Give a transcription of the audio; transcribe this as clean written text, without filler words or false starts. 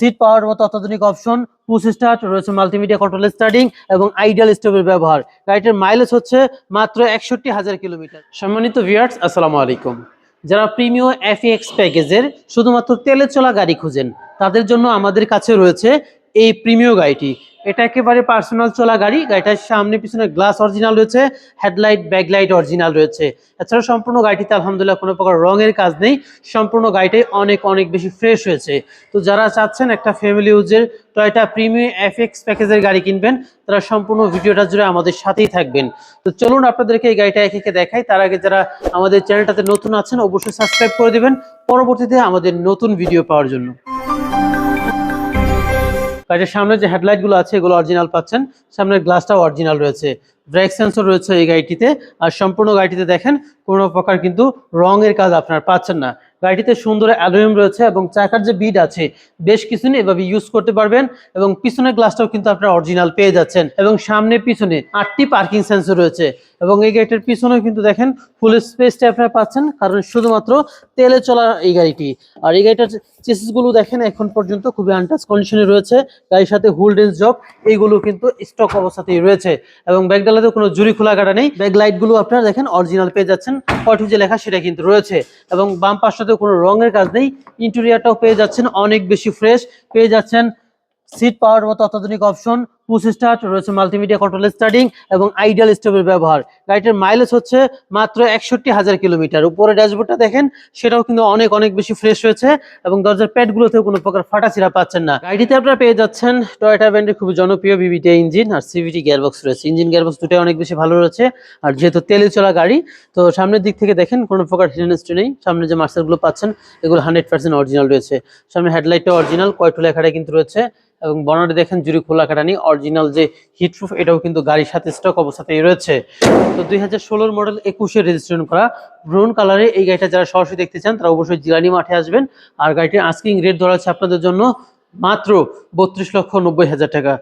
Seat পাওয়ার মতো অত্যাধুনিক option, push start রয়েছে, মাল্টিমিডিয়া কন্ট্রোল স্টার্টিং এবং আইডিয়াল স্টপের ব্যবহার। গাড়িটির মাইলেজ হচ্ছে মাত্র 61,000 কিলোমিটার। সম্মানিত ভিউয়ার্স, আসসালামু আলাইকুম। যারা প্রিমিয়াম এফএক্স প্যাকেজের শুধুমাত্র তেলে চলা গাড়ি খুঁজেন, তাদের জন্য আমাদের কাছে রয়েছে এই প্রিমিয়াম গাড়িটি। এটা একেবারে পার্সোনাল চলা গাড়ি। গাড়িটার সামনে পিছনে গ্লাস অরিজিনাল রয়েছে, হেডলাইট ব্যাকলাইট অরিজিনাল রয়েছে। এছাড়া সম্পূর্ণ গাড়িটিতে আলহামদুলিল্লাহ কোনো প্রকার রঙের কাজ নেই। সম্পূর্ণ গাড়িটাই অনেক বেশি ফ্রেশ হয়েছে। তো যারা চাচ্ছেন একটা ফ্যামিলি ইউজের টয়োটা প্রিমিয়াম এফএক্স প্যাকেজের গাড়ি কিনবেন, তারা সম্পূর্ণ ভিডিওটা জুড়ে আমাদের সাথেই থাকবেন। তো চলুন আপনাদেরকে এই গাড়িটা একে একে দেখাই। তার আগে যারা আমাদের চ্যানেলটাতে নতুন আছেন, অবশ্যই সাবস্ক্রাইব করে দিবেন পরবর্তীতে আমাদের নতুন ভিডিও পাওয়ার জন্য। গাড়ির সামনে যে হেডলাইট গুলো আছে এগুলো অরিজিনাল পাচ্ছেন, সামনের গ্লাসটাও অরিজিনাল রয়েছে, ব্রেক সেন্সর রয়েছে এই গাড়িটিতে। আর সম্পূর্ণ গাড়িটিতে দেখেন কোনো প্রকার কিন্তু রঙের কাজ আপনারা পাচ্ছেন না। গাড়িটিতে সুন্দর অ্যালুমিনিয়াম রয়েছে এবং চাকার যে বিড আছে বেশ কিছুদিন এভাবে ইউজ করতে পারবেন। এবং পিছনের গ্লাসটাও কিন্তু আপনারা অরিজিনাল পেয়ে যাচ্ছেন। এবং সামনে পিছনে 8টি পার্কিং সেন্সর রয়েছে এবং এই গাড়িটার পিছনেও কিন্তু দেখেন ফুল স্পেসটা আপনারা পাচ্ছেন, কারণ শুধুমাত্র তেলে চলা এই গাড়িটি। আর এই গাড়িটার চেসিস গুলো দেখেন এখন পর্যন্ত খুবই আনটাচ কন্ডিশনে রয়েছে। গাড়ির সাথে হুইল রেঞ্জ জব এইগুলো কিন্তু স্টক অবস্থাতেই রয়েছে এবং ব্যাকডালাতে কোনো জুরি খোলা কাটা নেই। ব্যাক লাইট গুলো আপনারা দেখেন অরিজিনাল পেয়ে যাচ্ছেন, কয়টি যে লেখা সেটা কিন্তু রয়েছে। এবং বাম পাশটাতে কোনো রঙের কাজ নেই। ইন্টেরিয়রটাও পেয়ে যাচ্ছেন অনেক বেশি ফ্রেশ, পেয়ে যাচ্ছেন সিট পাওয়ার মতো অত্যাধুনিক অপশন, পুশ স্টার্ট রয়েছে, মাল্টিমিডিয়া কন্ট্রোল স্টার্টিং এবং আইডিয়াল স্টপের ব্যবহার। গাড়িটির মাইলেজ হচ্ছে মাত্র 61,000 কিলোমিটার। উপরে ড্যাশবোর্ডটা দেখেন, সেটাও কিন্তু অনেক বেশি ফ্রেশ হয়েছে এবং দরজার প্যাডগুলোতেও কোনো প্রকার ফাটাছিড়া পাচ্ছেন না। গাড়িটিতে আপনারা পেয়ে যাচ্ছেন টয়োটা ব্র্যান্ডের খুবই জনপ্রিয় ভিভিটি ইঞ্জিন আর সিভিটি গিয়ারবক্স রয়েছে। ইঞ্জিন গিয়ারবক্স দুটোই অনেক বেশি ভালো রয়েছে। আর যেহেতু তেলে চলা গাড়ি, তো সামনের দিক থেকে দেখেন কোনো প্রকার হিডেন হিস্ট্রি নেই। সামনে যে মার্সেলগুলো পাচ্ছেন এগুলো 100% অরিজিনাল রয়েছে। সামনে হেডলাইটটা অরিজিনাল, কয়টু লেখাটা কিন্তু রয়েছে এবং বনেটে দেখেন জুরি খোলা কাটা নেই। অরিজিনাল যে হিটপ্রুফ এটাও কিন্তু গাড়ির সাথে স্টক অবস্থাতেই রয়েছে। তো 2016 মডেল 21-এ রেজিস্ট্রেশন করা ব্রাউন কালারে এই গাড়িটা যারা সরাসরি দেখতে চান তারা অবশ্যই জিলানি মাঠে আসবেন। আর গাড়িটির আস্কিং রেট ধরা হচ্ছে আপনাদের জন্য মাত্র 32,90,000 টাকা।